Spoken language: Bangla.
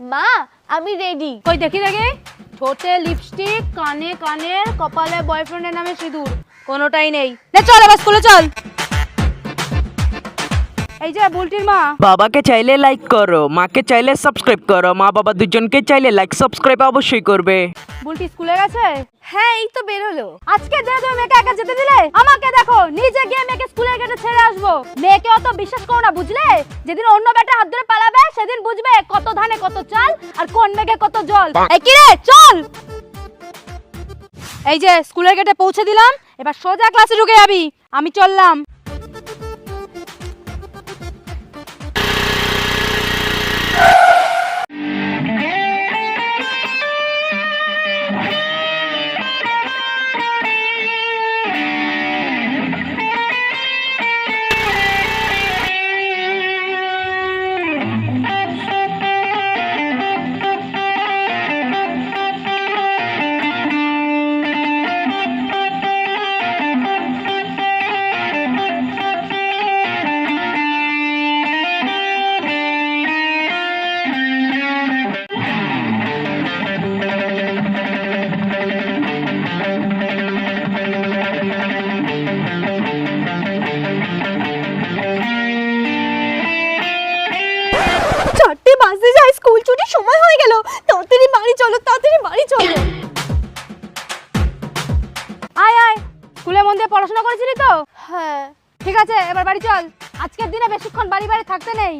মা আমি রেডি। কই দেখি দেখি, ঠোঁটে লিপস্টিক, কানে কানের, কপালে বয়ফ্রেন্ডের নামে সিঁদুর, কোনোটাই নেই। নে চল এবার স্কুলে চল। এই যে বুলটির মা। বাবাকে চাইলে লাইক করো, মাকে চাইলে সাবস্ক্রাইব করো, মা বাবা দুজনকে চাইলে লাইক সাবস্ক্রাইব অবশ্যই করবে। বুলটি স্কুলে গেছে? হ্যাঁ এই তো বেরোলো। আজকে দিনে তুমি মেয়েকে একা যেতে দিলে? আমাকে দেখো, নিজে গিয়ে মেয়েকে স্কুলের গেটে ছেড়ে আসবো। মেয়েকে অত বিশ্বাস করো না, বুঝলে? যেদিন অন্য বেটা হাত ধরে পালাবে সেদিন বুঝবে কত ধানে কত চাল আর কোন মেঘে কত জল। এই কি রে, চল। এই যে স্কুলের গেটে পৌঁছে দিলাম, এবার সোজা ক্লাসে ঢুকে যাবি। আমি চললাম। চারটে বাজে যায়, স্কুল ছুটির সময় হয়ে গেল। তাড়াতাড়ি বাড়ি চলো, তাড়াতাড়ি বাড়ি চলো। আয় আয়, স্কুলে মন দিয়ে পড়াশোনা করেছিলি তো? হ্যাঁ। ঠিক আছে, এবার বাড়ি চল। আজকের দিনে বেশিক্ষণ বাড়ি থাকতে নেই।